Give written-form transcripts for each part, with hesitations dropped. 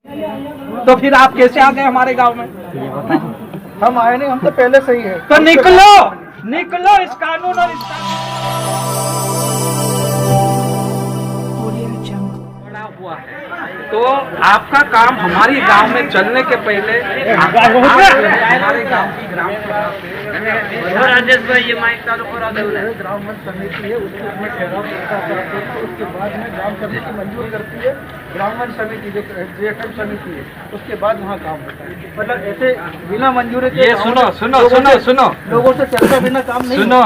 तो फिर आप कैसे आ गए हमारे गांव में? हम आए नहीं, हम तो पहले से ही है। तो निकलो निकलो इस कानून और इस बड़ा हुआ है। तो आपका काम हमारी गांव में चलने के पहले हमारे गांव की ग्राम सभा से राजेश भाई ये माइक चालू करा दो। ग्राम वन समिति है, उसमें ठहराव उसके बाद में ग्राम समिति मंजूर करती है। ग्राम वन समिति जो GFM समिति है, उसके बाद वहाँ काम होता है। मतलब ऐसे बिना मंजूरी के ये सुनो सुनो सुनो सुनो लोगों से चर्चा बिना काम नहीं सुनो।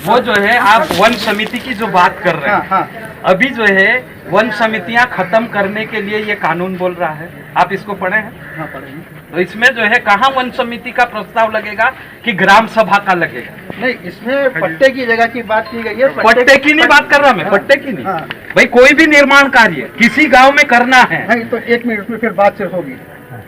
वो जो है आप वन समिति की जो बात कर रहे हैं, हाँ। अभी जो है वन समितियां खत्म करने के लिए ये कानून बोल रहा है। आप इसको पढ़े हैं? हाँ पढ़ेंगे। तो इसमें जो है कहाँ वन समिति का प्रस्ताव लगेगा कि ग्राम सभा का लगेगा? नहीं, इसमें पट्टे की जगह की बात की गई है। पट्टे की नहीं बात कर रहा मैं, पट्टे की नहीं। हाँ। भाई कोई भी निर्माण कार्य किसी गांव में करना है, नहीं तो एक मिनट उसमें फिर बात सिर्फ होगी।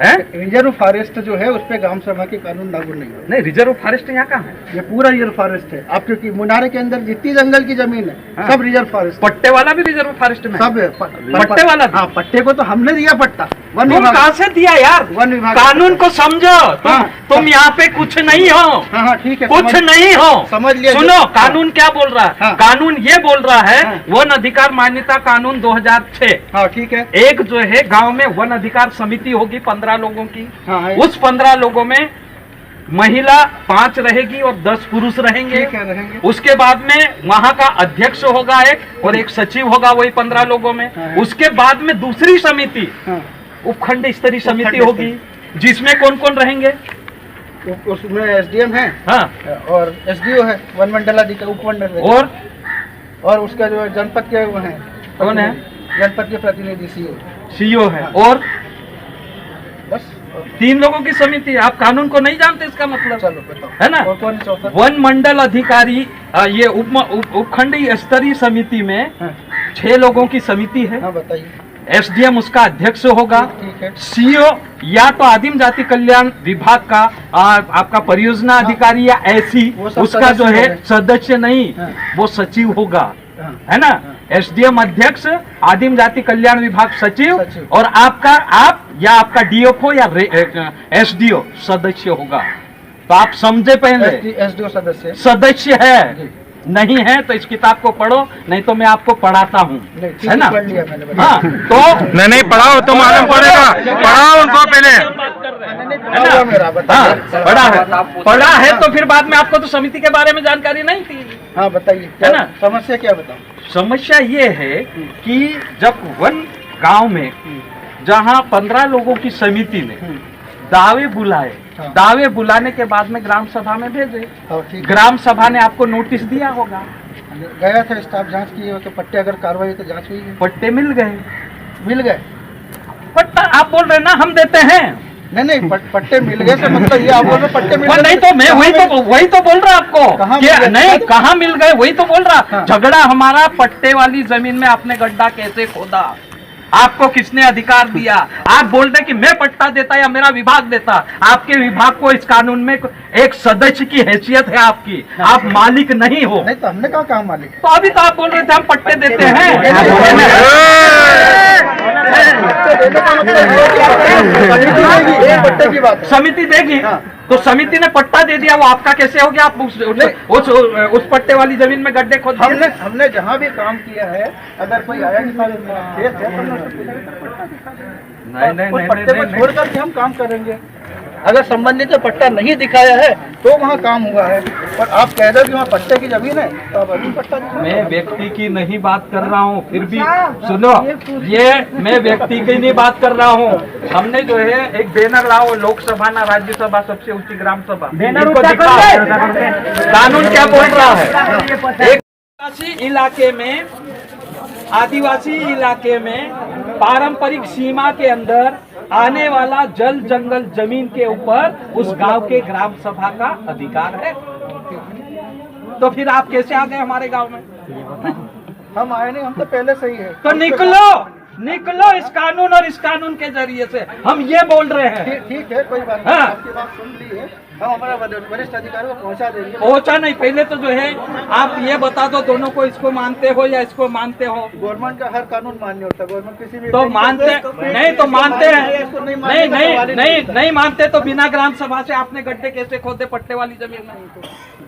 है? रिजर्व फॉरेस्ट जो है उस पे ग्राम सभा के कानून लागू नहीं होगा। नहीं, रिजर्व फॉरेस्ट यहाँ कहाँ है? ये पूरा रिजर्व फॉरेस्ट है। आप क्योंकि मुनारे के अंदर जितनी जंगल की जमीन है, हाँ। सब रिजर्व फॉरेस्ट। पट्टे वाला भी रिजर्व फॉरेस्ट में सब है। पट्टे वाला भी? हाँ, पट्टे को तो हमने दिया पट्टा। वन तुम विभाग कहाँ से दिया यार? वन विभाग कानून को समझो। हाँ। तुम यहाँ पे कुछ नहीं हो। हाँ ठीक है, कुछ नहीं हो। समझ लिया। सुनो कानून क्या बोल रहा है। हाँ। कानून ये बोल रहा है, हाँ। वन अधिकार मान्यता कानून 2006। हाँ ठीक है। एक जो है गांव में वन अधिकार समिति होगी 15 लोगों की। हाँ है। उस 15 लोगों में महिला 5 रहेगी और 10 पुरुष रहेंगे। ठीक है, रहेंगे। उसके बाद में वहां का अध्यक्ष होगा एक और एक सचिव होगा वही 15 लोगों में। हाँ। उसके बाद में दूसरी समिति हाँ। उपखंड स्तरीय समिति उपखंड होगी, जिसमें कौन कौन रहेंगे? उसमें SDM है। हाँ। और SDO है, वन मंडलाधिकारी, उपमंडल। और उसका जो जनपद के वो है, कौन है? जनपद के प्रतिनिधि CO है। और बस 3 लोगों की समिति। आप कानून को नहीं जानते इसका मतलब? चलो बताओ, है ना? और कौन है चौथा? वन मंडल अधिकारी ये उपखंडीय स्तरीय समिति में हाँ। 6 लोगों की समिति है। हाँ बताइए। SDM उसका अध्यक्ष होगा। ठीक है। CO या तो आदिम जाति कल्याण विभाग का आपका परियोजना अधिकारी या ऐसी वो सब उसका जो है सदस्य सदस्य नहीं, हाँ। वो सचिव होगा। हाँ। है ना? SDM अध्यक्ष, आदिम जाति कल्याण विभाग सचिव, सचिव। और आप या आपका DFO या SDO सदस्य होगा। तो आप समझे पहले, SDO सदस्य है। नहीं है तो इस किताब को पढ़ो, नहीं तो मैं आपको पढ़ाता हूँ। है ना? पढ़ लिया मैंने। हाँ तो नहीं पढ़ाओ तो मालूम पड़ेगा। पढ़ाओ उनको पहले। है ना? हाँ पढ़ा है तो फिर बाद में आपको तो समिति के बारे में जानकारी नहीं थी। हाँ बताइए, है ना? समस्या क्या बताओ? समस्या ये है कि जब वन गांव में जहाँ 15 लोगों की समिति ने दावे बुलाए, हाँ। दावे बुलाने के बाद में ग्राम सभा में भेजे। हाँ ठीक है। ग्राम सभा ने आपको नोटिस दिया होगा, गया था स्टाफ, जांच की हो तो पट्टे अगर कार्रवाई तो जांच हुई है। पट्टे मिल गए। मिल गए? पट्टा आप बोल रहे ना हम देते हैं। नहीं पट्टे मिल गए से मतलब ये आप बोल रहे पट्टे मिल वो गए? नहीं तो मैं वही तो बोल रहा आपको। कहाँ क्या मिल गए? नहीं कहाँ मिल गए वही तो बोल रहा। हाँ। झगड़ा हमारा पट्टे वाली जमीन में आपने गड्ढा कैसे खोदा, आपको किसने अधिकार दिया? आप बोल रहे कि मैं पट्टा देता या मेरा विभाग देता। आपके विभाग को इस कानून में एक सदस्य की हैसियत है आपकी, आप मालिक नहीं हो। नहीं तो हमने कहा मालिक? तो अभी तो आप बोल रहे थे हम पट्टे देते हैं। पट्टे की बात। समिति देगी तो समिति ने पट्टा दे दिया, वो आपका कैसे हो गया? आप उस पट्टे वाली जमीन में गड्ढे खोद दिए। हमने जहाँ भी काम किया है, अगर कोई आया नहीं पट्टे पर छोड़ करके हम काम करेंगे। अगर संबंधित ने पट्टा नहीं दिखाया है तो वहाँ काम हुआ है, और आप कह रहे हो कि वहाँ पट्टे की जमीन है तो अब अभी पट्टा दिखाओ। मैं व्यक्ति की नहीं बात कर रहा हूँ, फिर भी सुनो, ये मैं व्यक्ति की नहीं बात कर रहा हूँ। हमने जो है एक बैनर लाओ, लोकसभा ना राज्यसभा सबसे ऊंची ग्राम सभा, इनको दिखाओ कानून क्या बोल रहा है। एक आदिवासी इलाके में पारंपरिक सीमा के अंदर आने वाला जल जंगल जमीन के ऊपर उस गांव के ग्राम सभा का अधिकार है। तो फिर आप कैसे आ गए हमारे गांव में? हम आए नहीं, हम तो पहले से ही है। तो निकलो निकलो इस कानून और इस कानून के जरिए से, हम ये बोल रहे हैं। ठीक है, कोई बात नहीं, हाँ। आपकी बात सुन ली है, हम हमारा वरिष्ठ अधिकारियों को पहुंचा देंगे। पहुंचा नहीं, पहले तो जो है आप ये बता दो दोनों को, इसको मानते हो या इसको मानते हो? गवर्नमेंट का हर कानून मान्य होता है, गवर्नमेंट किसी भी तो मानते नहीं, तो मानते हैं नहीं मानते तो बिना ग्राम सभा से आपने गड्ढे कैसे खोदे पट्टे वाली जमीन में?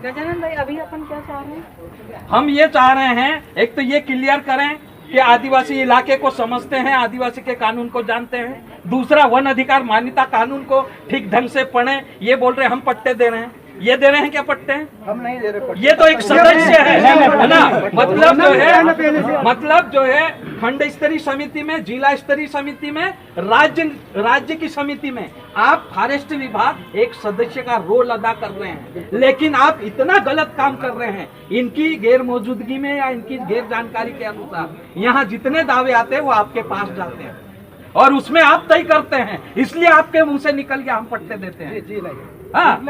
गजानन भाई, अभी अपन क्या चाह रहे हैं? हम ये चाह रहे हैं, एक तो ये क्लियर करें कि आदिवासी इलाके को समझते हैं, आदिवासी के कानून को जानते हैं। दूसरा, वन अधिकार मान्यता कानून को ठीक ढंग से पढ़ें। ये बोल रहे हैं हम पट्टे दे रहे हैं, ये दे रहे हैं क्या पट्टे? हम नहीं दे रहे। ये तो एक सदस्य है ना, मतलब जो है खंड स्तरीय समिति में, जिला स्तरीय समिति में, राज्य की समिति में आप फॉरेस्ट विभाग एक सदस्य का रोल अदा कर रहे हैं, लेकिन आप इतना गलत काम कर रहे हैं इनकी गैर मौजूदगी में या इनकी गैर जानकारी के अनुसार। यहाँ जितने दावे आते हैं वो आपके पास जाते हैं और उसमें आप तय करते हैं, इसलिए आपके मुंह से निकल के हम पट्टे देते हैं। जी नहीं, हाँ।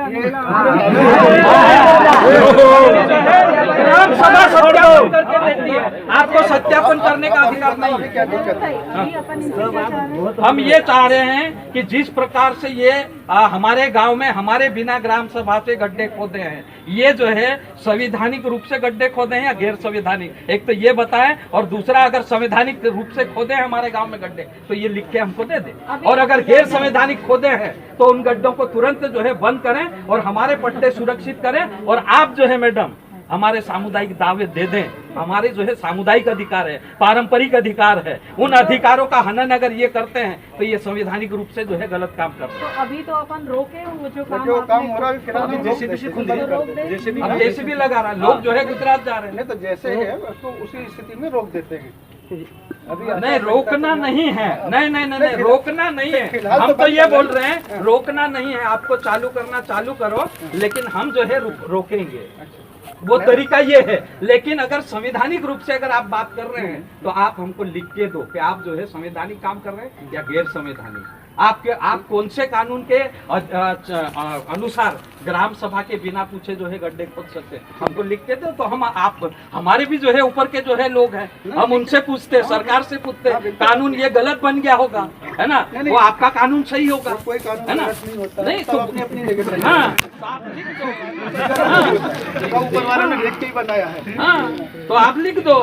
ग्राम सभा सत्यापन करके देती है, आपको सत्यापन करने का अधिकार नहीं है। क्या दिक्कत है? अभी अपन इसमें क्या चाह रहे हैं? हम ये चाह रहे हैं कि जिस प्रकार से ये हमारे गांव में हमारे बिना ग्राम सभा से गड्ढे खोदे हैं, ये जो है संवैधानिक रूप से गड्ढे खोदे हैं या गैर संवैधानिक, एक तो ये बताएं, और दूसरा अगर संवैधानिक रूप से खोदे हैं हमारे गांव में गड्ढे तो ये लिख के हमको दे दे, और अगर गैर संवैधानिक खोदे हैं तो उन गड्ढों को तुरंत जो है बंद करें और हमारे पट्टे सुरक्षित करें। और आप जो है मैडम हमारे सामुदायिक दावे दे दें, हमारे जो है सामुदायिक अधिकार है, पारंपरिक अधिकार है, उन अधिकारों का हनन अगर ये करते हैं तो ये संवैधानिक रूप से जो है गलत काम करते हैं। तो अभी तो अपन रोके वो जो जो काम हो रहा है फिलहाल हम रोक JCB देते खुद हैं। ही रोक दे। अब JCB लगा रहा है, लोग जो है गुजरात जा रहे हैं। नहीं तो जैसे है उसको उसी स्थिति में रोक देते हैं। अभी नहीं, रोकना नहीं है, नहीं, रोकना नहीं है। फिलहाल हम तो तो बंद ये कर बोल रहे रहे हैं रोकना नहीं है, आपको चालू करना चालू करो, लेकिन हम जो है रोकेंगे, वो तरीका ये है। लेकिन अगर संवैधानिक रूप से अगर आप बात कर रहे हैं तो आप हमको लिख के दो कि आप जो है संवैधानिक काम कर रहे हैं या गैर संवैधानिक। आप कौन से कानून के अनुसार ग्राम सभा के बिना पूछे जो है गड्ढे खोद सकते हैं, हमको लिख के दो तो हम आप हमारे भी जो है ऊपर के जो है लोग हैं, हम उनसे पूछते हैं, सरकार से पूछते हैं, कानून ये गलत बन गया होगा, है ना, वो आपका कानून सही होगा, कोई कानून है ना? गलत नहीं होता, नहीं सब तो अपनी अपनी जगह सही हाँ, तो आप लिख दो। है। ऊपर वाले ने लिख के ही बताया है। हाँ, तो आप लिख दो।